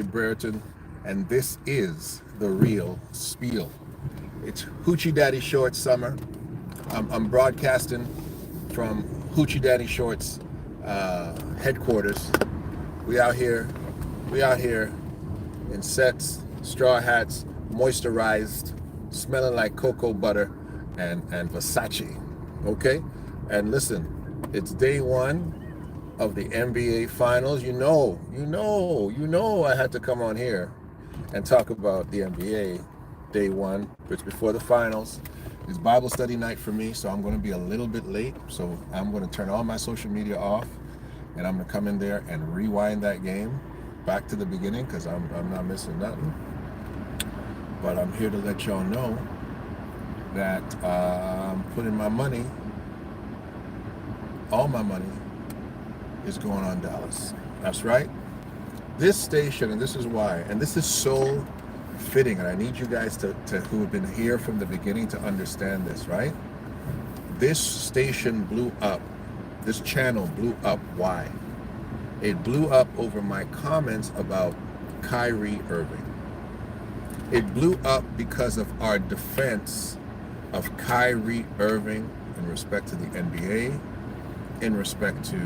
Brereton, and this is the real spiel. It's Hoochie Daddy Shorts summer. I'm broadcasting from Hoochie Daddy Shorts headquarters. We out here, we out here in sets, straw hats, moisturized, smelling like cocoa butter and Versace. Okay? And listen, it's day one of the NBA Finals. You know I had to come on here and talk about the NBA day one. It's before the finals. It's Bible study night for me, so I'm going to be a little bit late. So I'm going to turn all my social media off, and I'm going to come in there and rewind that game back to the beginning because I'm not missing nothing. But I'm here to let y'all know that I'm putting my money, all my money, is going on Dallas. That's right. This station, and this is why, and this is so fitting, and I need you guys to who have been here from the beginning to understand this, right? This station blew up. This channel blew up. Why? It blew up over my comments about Kyrie Irving. It blew up because of our defense of Kyrie Irving in respect to the NBA, in respect to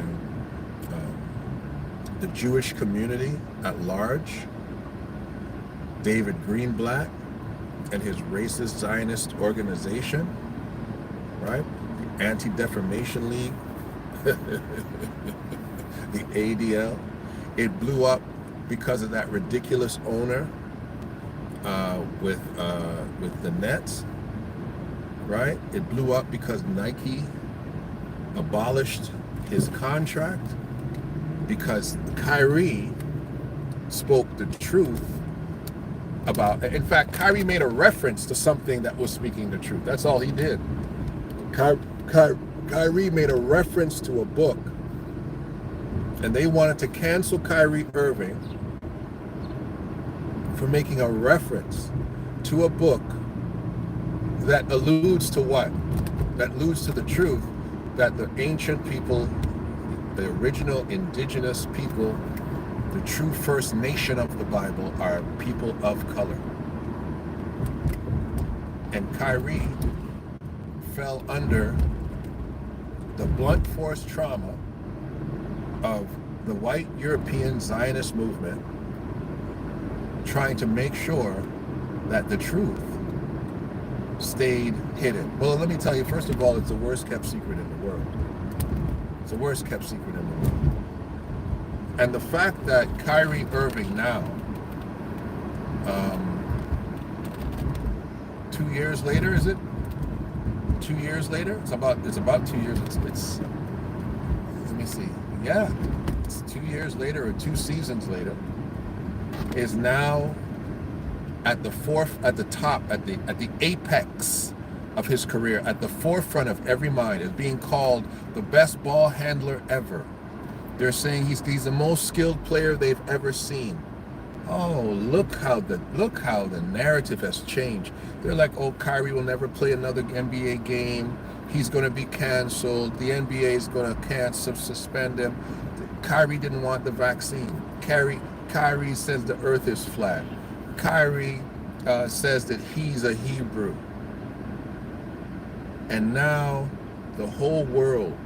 the Jewish community at large, David Greenblatt and his racist Zionist organization, right? The Anti-Defamation League, the ADL. It blew up because of that ridiculous owner with the Nets, right? It blew up because Nike abolished his contract, because Kyrie spoke the truth about, in fact, Kyrie made a reference to something that was speaking the truth. That's all he did. Kyrie made a reference to a book, and they wanted to cancel Kyrie Irving for making a reference to a book that alludes to what? That alludes to the truth that the ancient people, the original indigenous people, the true first nation of the Bible, are people of color. And Kyrie fell under the blunt force trauma of the white European Zionist movement trying to make sure that the truth stayed hidden. Well, let me tell you, first of all, it's the worst kept secret in the world. It's the worst kept secret in the world. And the fact that Kyrie Irving now, 2 years later, is it? 2 years later? It's about 2 years. It's let me see. Yeah, it's 2 years later or 2 seasons later, is now at the top, at the apex of his career, at the forefront of every mind, is being called the best ball handler ever. They're saying he's the most skilled player they've ever seen. Oh, look how the narrative has changed. They're like, oh, Kyrie will never play another NBA game. He's going to be canceled. The NBA is going to suspend him. Kyrie didn't want the vaccine. Kyrie says the earth is flat. Kyrie says that he's a Hebrew. And now the whole world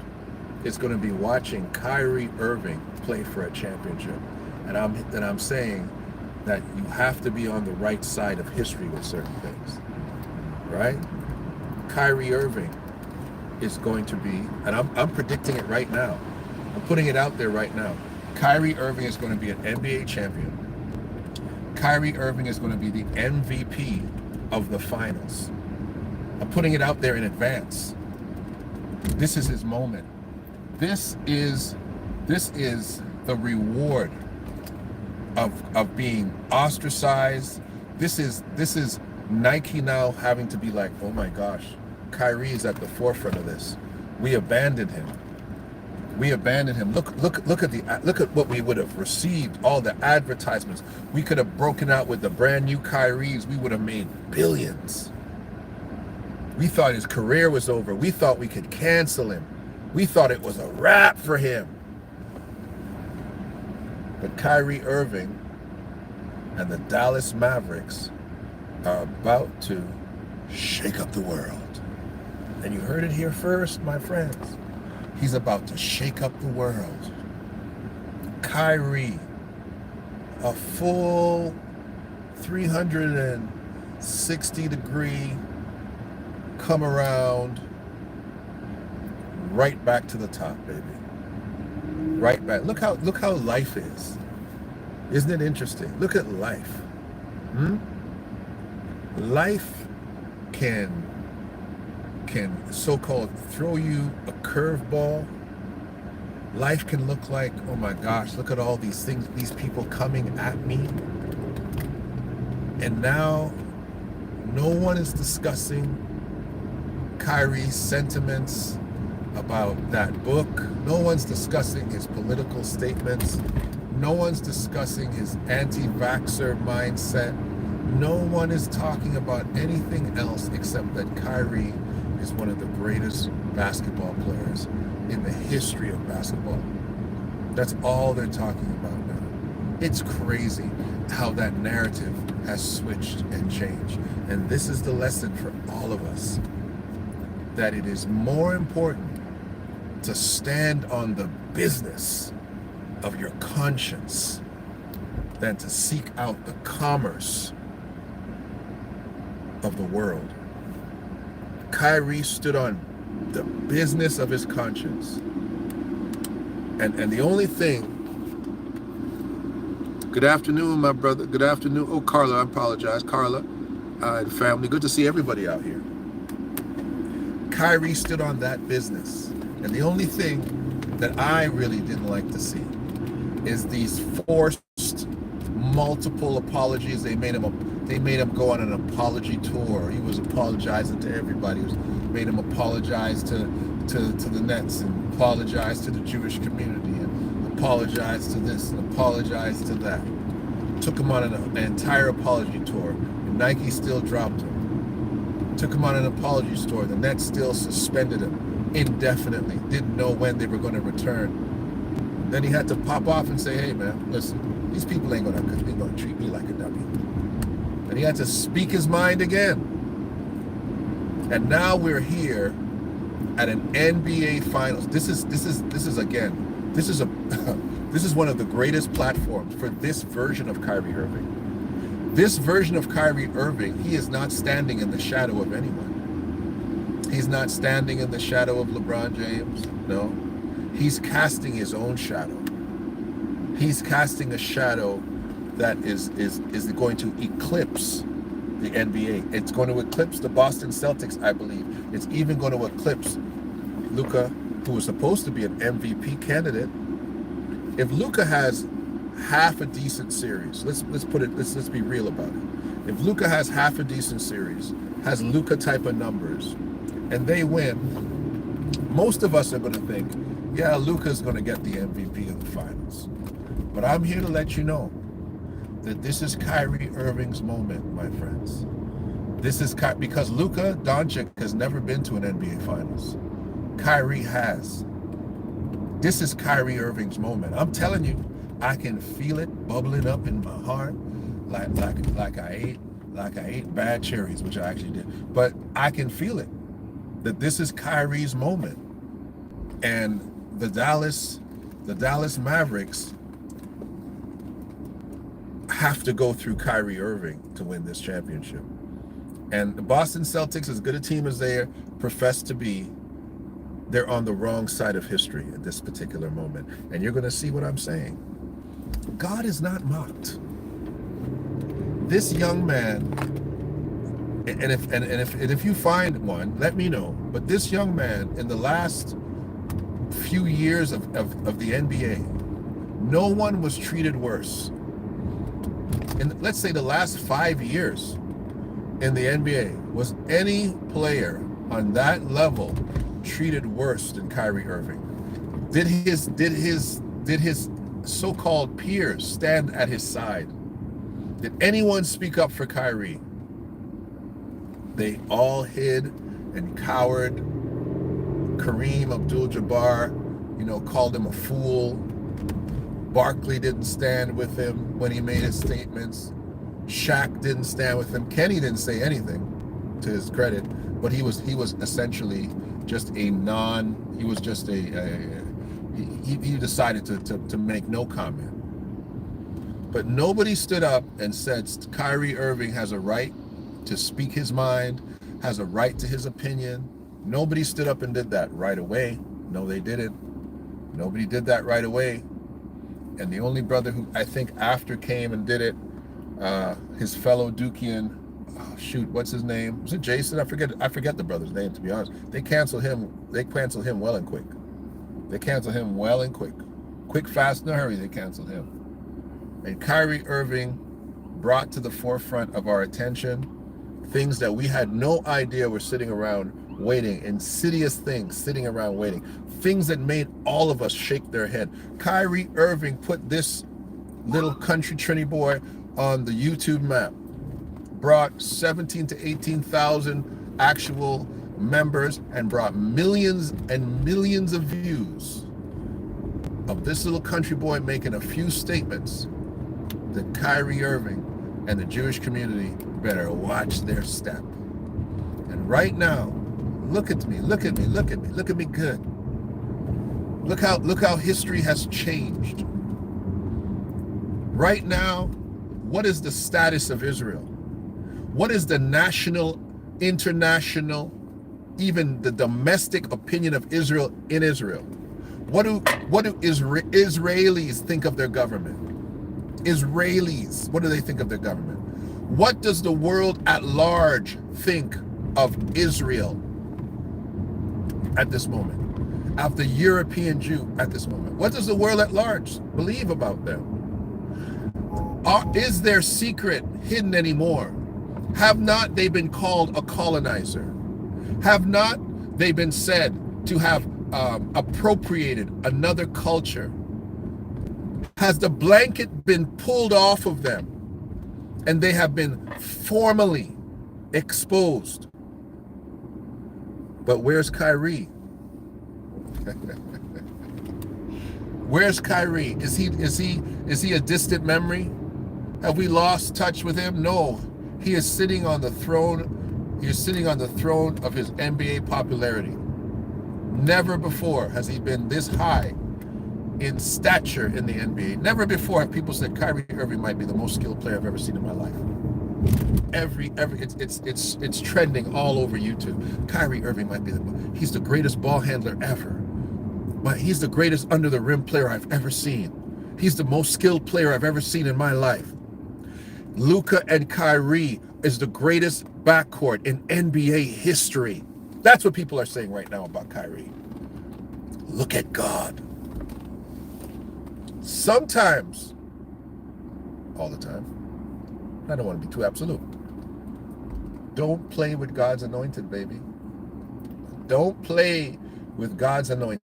is going to be watching Kyrie Irving play for a championship. And I'm saying that you have to be on the right side of history with certain things, right? Kyrie Irving is going to be, and I'm predicting it right now. I'm putting it out there right now. Kyrie Irving is going to be an NBA champion. Kyrie Irving is going to be the MVP of the finals. I'm putting it out there in advance. This is his moment. This is the reward of being ostracized. This is Nike now having to be like, oh my gosh, Kyrie is at the forefront of this. We abandoned him. Look at what we would have received, all the advertisements. We could have broken out with the brand new Kyries. We would have made billions. We thought his career was over. We thought we could cancel him. We thought it was a wrap for him. But Kyrie Irving And the Dallas Mavericks are about to shake up the world. And you heard it here first, my friends. He's about to shake up the world. Kyrie, a full 360-degree come around, right back to the top, baby. Right back. Look how life is. Isn't it interesting? Look at life. Life can so-called throw you a curveball. Life can look like, oh my gosh, look at all these things, these people coming at me. And now no one is discussing Kyrie's sentiments about that book. No one's discussing his political statements. No one's discussing his anti-vaxxer mindset. No one is talking about anything else except that Kyrie is one of the greatest basketball players in the history of basketball. That's all they're talking about now. It's crazy how that narrative has switched and changed. And this is the lesson for all of us, that it is more important to stand on the business of your conscience than to seek out the commerce of the world. Kyrie stood on the business of his conscience. And the only thing, good afternoon, my brother. Good afternoon. Oh, Carla, I apologize. Carla and family. Good to see everybody out here. Kyrie stood on that business. And the only thing that I really didn't like to see is these forced multiple apologies. They made him go on an apology tour. He was apologizing to everybody. Made him apologize to the Nets, and apologize to the Jewish community, and apologize to this and apologize to that. Took him on an entire apology tour, and Nike still dropped him. Took him on an apology tour. The Nets still suspended him indefinitely. Didn't know when they were going to return. Then he had to pop off and say, hey man, listen, these people ain't gonna treat me like a dummy. And he had to speak his mind again. And now we're here at an NBA Finals. This is one of the greatest platforms for this version of Kyrie Irving. This version of Kyrie Irving, he is not standing in the shadow of anyone. He's not standing in the shadow of LeBron James. No. He's casting his own shadow. He's casting a shadow that is going to eclipse the NBA. It's going to eclipse the Boston Celtics, I believe. It's even going to eclipse Luka, who was supposed to be an MVP candidate. If Luka has half a decent series, let's be real about it. If Luka has half a decent series, has Luka type of numbers, and they win, most of us are going to think, yeah, Luka's going to get the MVP of the finals. But I'm here to let you know that this is Kyrie Irving's moment, my friends. This is because Luka Doncic has never been to an NBA Finals. Kyrie has. This is Kyrie Irving's moment. I'm telling you, I can feel it bubbling up in my heart, like I ate bad cherries, which I actually did. But I can feel it, that this is Kyrie's moment, and the Dallas Mavericks have to go through Kyrie Irving to win this championship. And the Boston Celtics, as good a team as they profess to be, they're on the wrong side of history at this particular moment. And you're going to see what I'm saying. God is not mocked. This young man, and if you find one, let me know. But this young man, in the last few years of the NBA, no one was treated worse. In, let's say, the last 5 years in the NBA, was any player on that level treated worse than Kyrie Irving? Did his so-called peers stand at his side? Did anyone speak up for Kyrie? They all hid and cowered. Kareem Abdul-Jabbar, called him a fool. Barkley didn't stand with him when he made his statements. Shaq didn't stand with him. Kenny didn't say anything, to his credit, but he was essentially just a non. He was just he decided to make no comment. But nobody stood up and said Kyrie Irving has a right to speak his mind, has a right to his opinion. Nobody stood up and did that right away. No, they didn't. Nobody did that right away. And the only brother who I think after came and did it, his fellow Dukian, what's his name? Was it Jason? I forget the brother's name, to be honest. They canceled him well and quick. They canceled him well and quick. Quick, fast, in a hurry, they canceled him. And Kyrie Irving brought to the forefront of our attention things that we had no idea were sitting around waiting, insidious things sitting around waiting, things that made all of us shake their head. Kyrie Irving put this little country Trini boy on the YouTube map, brought 17 to 18,000 actual members, and brought millions and millions of views of this little country boy making a few statements that Kyrie Irving and the Jewish community better watch their step. And right now, look at me good. Look how history has changed. Right now, what is the status of Israel? What is the national, international, even the domestic opinion of Israel in Israel? What do Israelis think of their government? Israelis, what do they think of their government? What does the world at large think of Israel at this moment? Of the European Jew at this moment? What does the world at large believe about them? Is their secret hidden anymore? Have not they been called a colonizer? Have not they been said to have appropriated another culture? Has the blanket been pulled off of them and they have been formally exposed? But where's Kyrie? Where's Kyrie? Is he a distant memory? Have we lost touch with him? No. He is sitting on the throne. He is sitting on the throne of his NBA popularity. Never before has he been this high in stature in the NBA. Never before have people said Kyrie Irving might be the most skilled player I've ever seen in my life. It's trending all over YouTube. Kyrie Irving might be he's the greatest ball handler ever. But he's the greatest under the rim player I've ever seen. He's the most skilled player I've ever seen in my life. Luka and Kyrie is the greatest backcourt in NBA history. That's what people are saying right now about Kyrie. Look at God. Sometimes, all the time, I don't want to be too absolute. Don't play with God's anointed, baby. Don't play with God's anointed.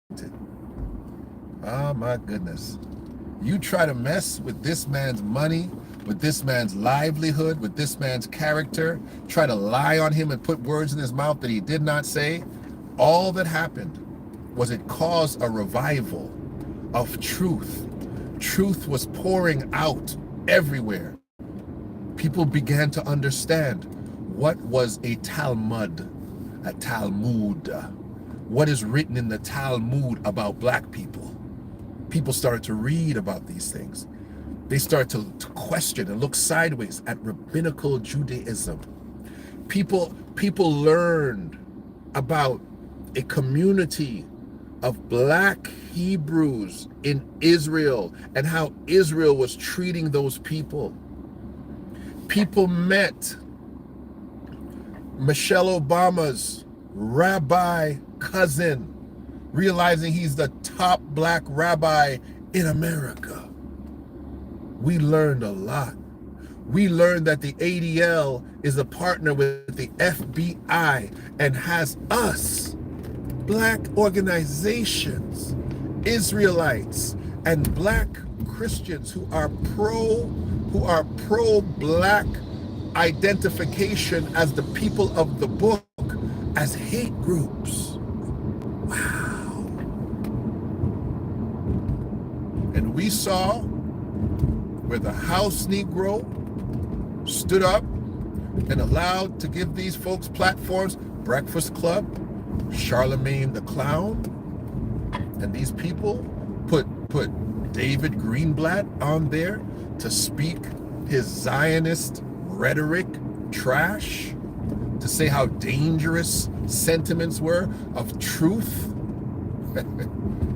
Oh my goodness. You try to mess with this man's money, with this man's livelihood, with this man's character, try to lie on him and put words in his mouth that he did not say. All that happened was it caused a revival of truth. Truth was pouring out everywhere. People began to understand what was a Talmud, what is written in the Talmud about black people. People started to read about these things. They started to question and look sideways at rabbinical Judaism. People learned about a community of black Hebrews in Israel and how Israel was treating those people. People met Michelle Obama's rabbi cousin, realizing he's the top black rabbi in America. We learned a lot. We learned that the ADL is a partner with the FBI and has us, black organizations, Israelites, and black Christians who are pro-black identification as the people of the book as hate groups. Wow. And we saw where the house Negro stood up and allowed to give these folks platforms. Breakfast Club, Charlemagne the Clown, and these people put David Greenblatt on there to speak his Zionist rhetoric trash, to say how dangerous sentiments were of truth.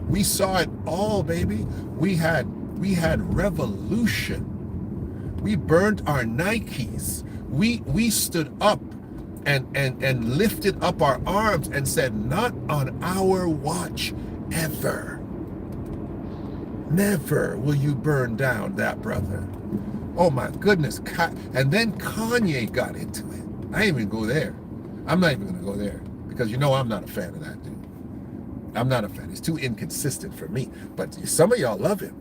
We saw it all, baby. We had revolution. We burned our Nikes. We stood up and lifted up our arms and said, not on our watch, ever. Never will you burn down that brother. Oh my goodness. And then Kanye got into it. I ain't even go there. I'm not even going to go there because you know I'm not a fan of that dude. I'm not a fan. He's too inconsistent for me. But some of y'all love him.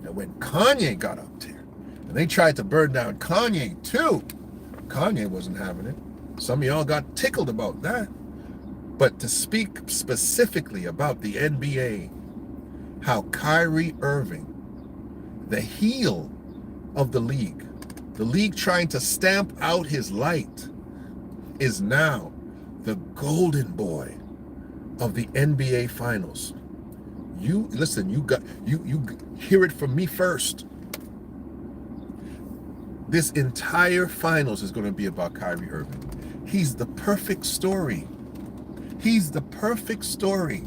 And when Kanye got up there and they tried to burn down Kanye too, Kanye wasn't having it. Some of y'all got tickled about that. But to speak specifically about the NBA, how Kyrie Irving, the heel of the league trying to stamp out his light, is now the golden boy of the NBA Finals. You listen, you hear it from me first. This entire finals is going to be about Kyrie Irving. He's the perfect story. He's the perfect story.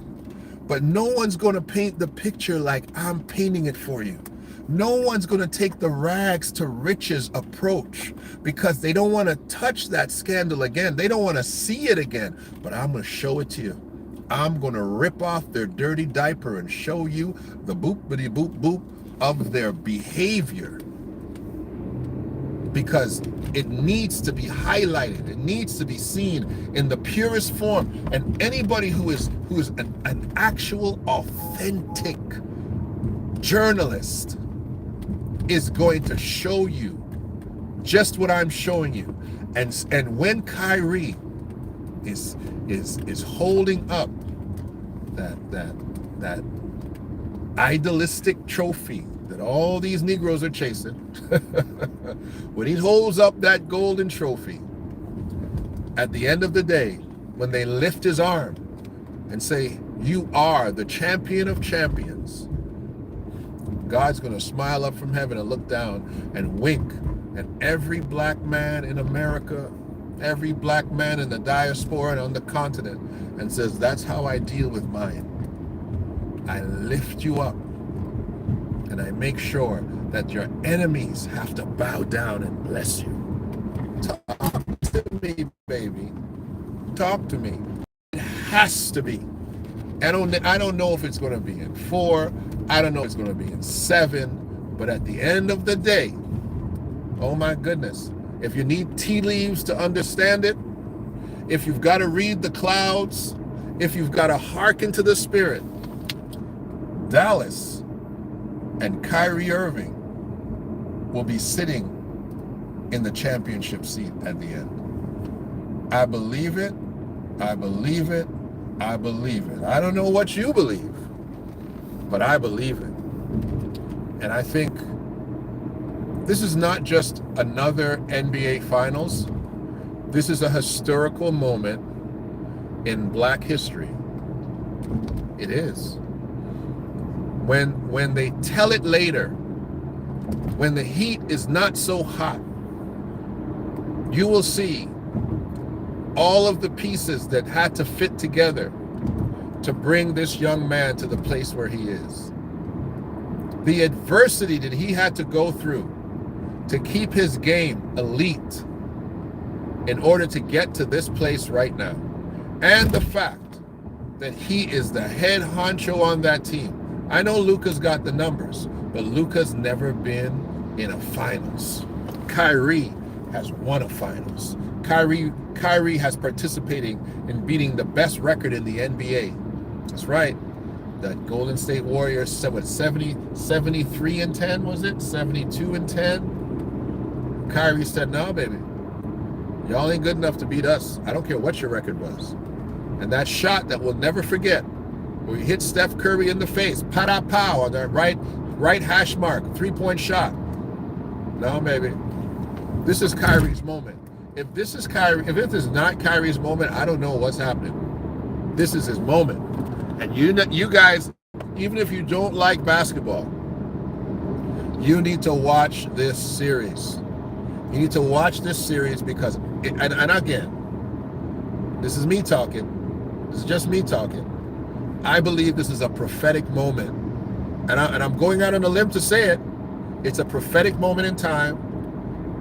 But no one's going to paint the picture like I'm painting it for you. No one's going to take the rags to riches approach because they don't want to touch that scandal again. They don't want to see it again. But I'm going to show it to you. I'm going to rip off their dirty diaper and show you the boop-bitty boop-boop of their behavior. Because it needs to be highlighted. It needs to be seen in the purest form. And anybody who is an actual authentic journalist is going to show you just what I'm showing you. And when Kyrie is holding up that idealistic trophy that all these Negroes are chasing, when he holds up that golden trophy, at the end of the day, when they lift his arm and say, you are the champion of champions, God's going to smile up from heaven and look down and wink. And every black man in America, every black man in the diaspora and on the continent, and says, that's how I deal with mine. I lift you up. And I make sure that your enemies have to bow down and bless you. Talk to me, baby. Talk to me. It has to be. I don't know if it's going to be in 4. I don't know if it's going to be in 7. But at the end of the day, oh my goodness, if you need tea leaves to understand it, if you've got to read the clouds, if you've got to hearken to the Spirit, Dallas and Kyrie Irving will be sitting in the championship seat at the end. I believe it. I believe it. I believe it. I don't know what you believe, but I believe it. And I think this is not just another NBA Finals. This is a historical moment in Black history. It is. When they tell it later, when the heat is not so hot, you will see all of the pieces that had to fit together to bring this young man to the place where he is. The adversity that he had to go through to keep his game elite in order to get to this place right now. And the fact that he is the head honcho on that team. I know Luka's got the numbers, but Luka's never been in a finals. Kyrie has won a finals. Kyrie has participating in beating the best record in the NBA. That's right. That Golden State Warriors said, what, 73-10 was it? 72-10? Kyrie said, no, baby. Y'all ain't good enough to beat us. I don't care what your record was. And that shot that we'll never forget, where he hit Steph Curry in the face, pa-da-pow, on that right hash mark, 3-point shot. No, baby. This is Kyrie's moment. If this is not Kyrie's moment, I don't know what's happening. This is his moment. And you guys, even if you don't like basketball, you need to watch this series. You need to watch this series because, and again, this is me talking. This is just me talking. I believe this is a prophetic moment. And I'm going out on a limb to say it. It's a prophetic moment in time.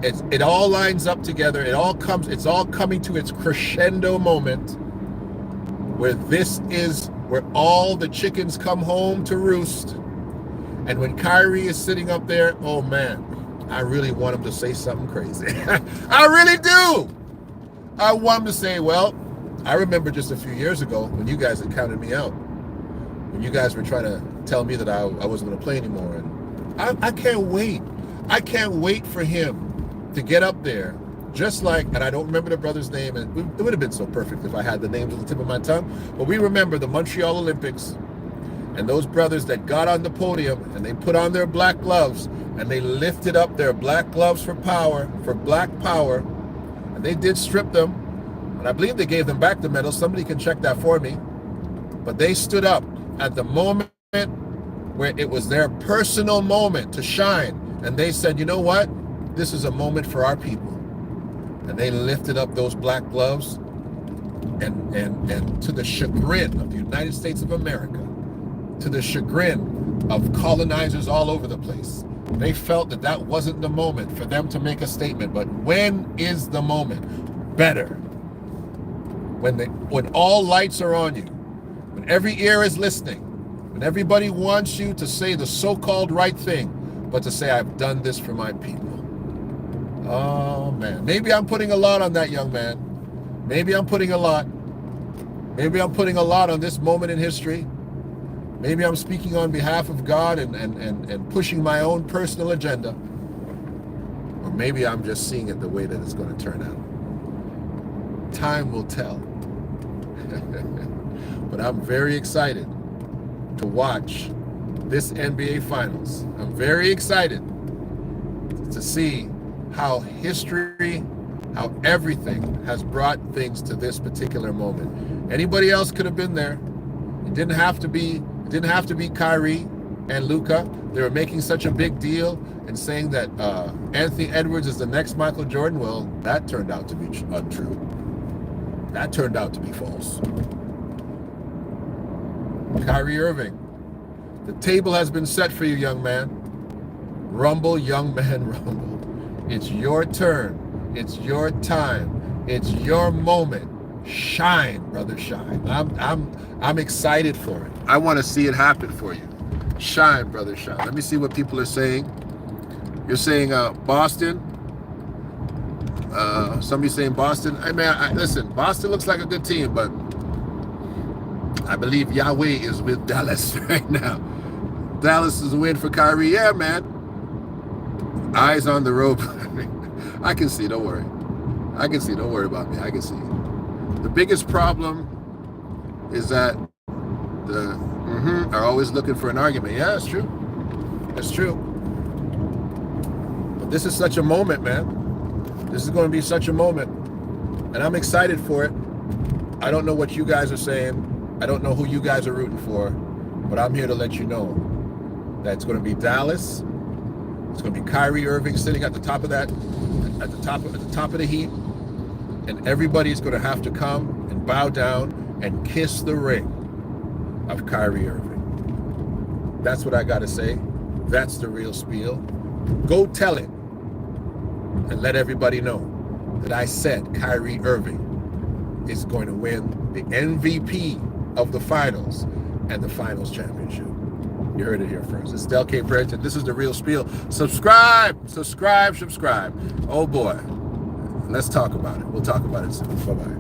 It all lines up together. It's all coming to its crescendo moment where this is where all the chickens come home to roost. And when Kyrie is sitting up there, oh man, I really want him to say something crazy. I really do. I want him to say, well, I remember just a few years ago when you guys had counted me out, when you guys were trying to tell me that I wasn't going to play anymore. And I can't wait. I can't wait for him to get up there, just like, and I don't remember the brother's name, and it would have been so perfect if I had the names on the tip of my tongue, but we remember the Montreal Olympics, and those brothers that got on the podium, and they put on their black gloves, and they lifted up their black gloves for black power, and they did strip them, and I believe they gave them back the medals. Somebody can check that for me. But they stood up at the moment where it was their personal moment to shine, and they said, you know what? This is a moment for our people. And they lifted up those black gloves, and to the chagrin of the United States of America, to the chagrin of colonizers all over the place, they felt that that wasn't the moment for them to make a statement. But when is the moment? Better. When all lights are on you, when every ear is listening, when everybody wants you to say the so-called right thing, but to say, I've done this for my people. Oh man, maybe I'm putting a lot on that young man. Maybe I'm putting a lot. Maybe I'm putting a lot on this moment in history. Maybe I'm speaking on behalf of God and pushing my own personal agenda. Or maybe I'm just seeing it the way that it's going to turn out. Time will tell. But I'm very excited to watch this NBA Finals. I'm very excited to see how history, how everything has brought things to this particular moment. Anybody else could have been there. It didn't have to be Kyrie and Luka. They were making such a big deal and saying that Anthony Edwards is the next Michael Jordan. Well, that turned out to be untrue. That turned out to be false. Kyrie Irving, the table has been set for you, young man. Rumble, young man, rumble. It's your turn. It's your time. It's your moment. Shine, brother, shine. I'm excited for it. I want to see it happen for you. Shine, brother, shine. Let me see what people are saying. You're saying Boston. Somebody's saying Boston. Listen, Boston looks like a good team, but I believe Yahweh is with Dallas right now. Dallas is a win for Kyrie. Yeah, man. Eyes on the rope. I can see, don't worry. I can see, don't worry about me. I can see. The biggest problem is that the are always looking for an argument. Yeah, it's true. It's true. But this is such a moment, man. This is going to be such a moment. And I'm excited for it. I don't know what you guys are saying. I don't know who you guys are rooting for. But I'm here to let you know that it's going to be Dallas. It's going to be Kyrie Irving sitting at the top of that, at the top of the heap, and everybody's going to have to come and bow down and kiss the ring of Kyrie Irving. That's what I got to say. That's the real spiel. Go tell it and let everybody know that I said Kyrie Irving is going to win the MVP of the finals and the finals championship. You heard it here first. It's Del K. President. This is the real spiel. Subscribe. Oh boy. Let's talk about it. We'll talk about it soon. Bye-bye.